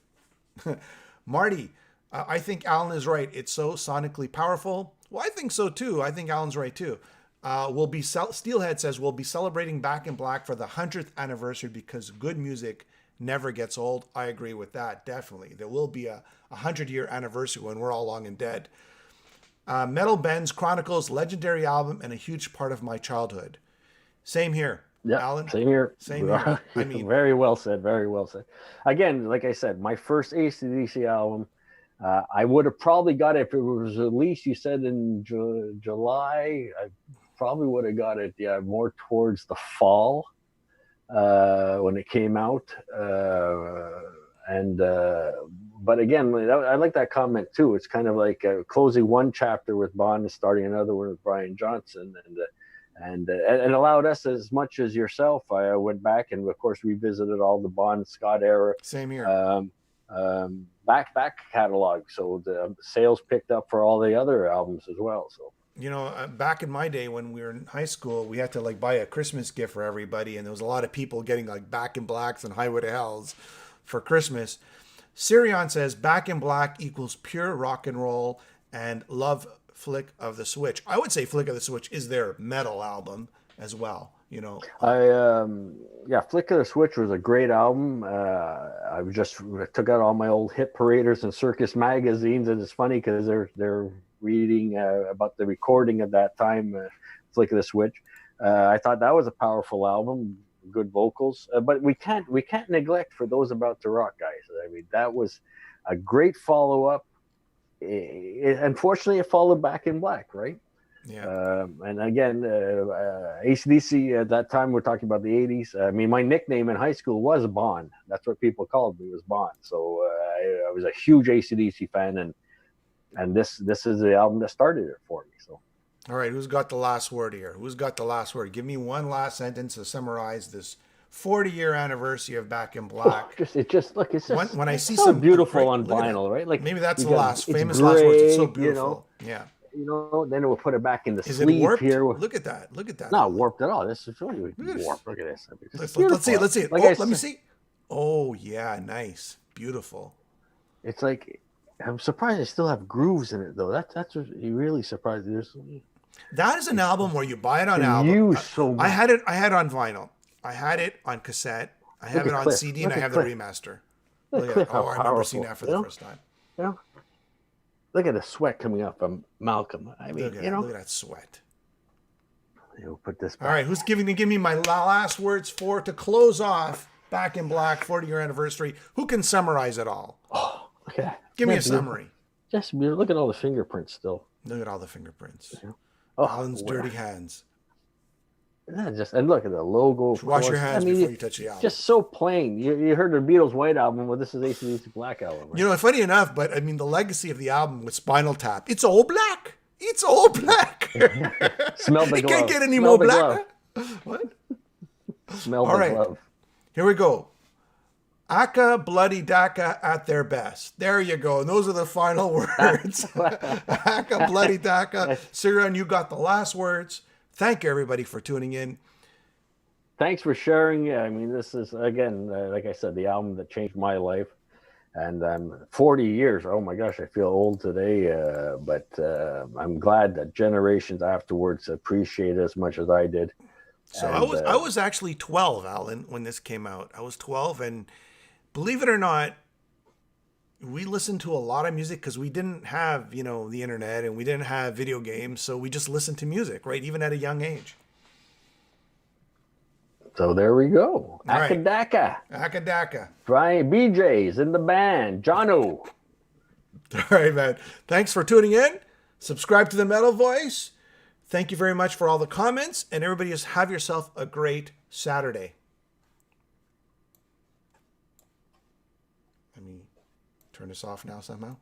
Marty, I think Alan is right. It's so sonically powerful. Well, I think so too. I think Alan's right too. Steelhead says we'll be celebrating Back in Black for the 100th anniversary because good music never gets old. I agree with that. Definitely. There will be a 100-year anniversary when we're all long and dead. Metal Benz Chronicles, legendary album and a huge part of my childhood. Same here. Yeah, Alan? Same here. Same here. I mean, very well said. Very well said. Again, like I said, my first AC/DC album, I would have probably got it if it was released, you said, in July. I probably would have got it, more towards the fall. When it came out, but again, I like that comment too. It's kind of like closing one chapter with Bond and starting another one with Brian Johnson, and allowed us, as much as yourself. I went back and of course revisited all the Bond Scott era. Same here. Back catalog, so the sales picked up for all the other albums as well. So. Back in my day when we were in high school, we had to buy a Christmas gift for everybody, and there was a lot of people getting Back in Blacks and Highway to Hells for Christmas. Sirion says Back in Black equals pure rock and roll and love Flick of the Switch. I would say Flick of the Switch is their metal album as well. Flick of the Switch was a great album. I took out all my old hit paraders and circus magazines, and it's funny because they're reading about the recording of that time, Flick of the Switch. I thought that was a powerful album, good vocals, but we can't neglect For Those About to Rock, guys. I mean, that was a great follow-up. Unfortunately, it followed Back in Black, right? Yeah. And again, AC/DC at that time, we're talking about the 80s. I mean, my nickname in high school was Bond. That's what people called me, was Bond. So I was a huge AC/DC fan, and this is the album that started it for me. So, all right, who's got the last word here? Who's got the last word? Give me one last sentence to summarize this 40-year anniversry of Back in Black. When I see so some beautiful on vinyl, right? Maybe that's the last famous last words. It's so beautiful. Yeah. Then we'll put it back in the sleeve. Is it warped? Here. Look at that. Not warped at all. This is really warped. Look at this. Let's see it. Let me see. Oh yeah, nice, beautiful. It's I'm surprised they still have grooves in it, though. That's really surprised. That is an album where you buy it on album. I had it on vinyl. I had it on cassette. I have it on CD, and I have the remaster. Look at that. I remember seeing that for the first time. Look at the sweat coming up from Malcolm. I mean, look at that sweat. Put this back. All right, who's give me my last words to close off Back in Black 40-year anniversary? Who can summarize it all? Oh, look at that. Give me a summary. Just look at all the fingerprints still. Look at all the fingerprints. Oh, Alan's dirty hands. Just and look at the logo. Of Wash your course. hands before you touch the album. Just so plain. You heard the Beatles' White Album. Well, this is AC/DC Black Album. Right? You know, funny enough, but I mean, the legacy of the album with Spinal Tap, it's all black. It's all black. Smell the It glove. can't get any Smell more the black. glove. What? Smell All the right. glove. Here we go. Aka Bloody Daka at their best. There you go. And those are the final words. Aka Bloody Daka. Siran, you got the last words. Thank you, everybody, for tuning in. Thanks for sharing. Yeah, I mean, this is, again, like I said, the album that changed my life. And 40 years. Oh, my gosh, I feel old today. But I'm glad that generations afterwards appreciate it as much as I did. So And, I was actually 12, Alan, when this came out. I was 12, and believe it or not, we listened to a lot of music because we didn't have, you know, the internet and we didn't have video games, so we just listened to music, right? Even at a young age. So there we go. All right. Akadaka. Akadaka. Brian BJ's in the band. Jono. All right, man. Thanks for tuning in. Subscribe to the Metal Voice. Thank you very much for all the comments, and everybody just have yourself a great Saturday. Let me turn this off now somehow.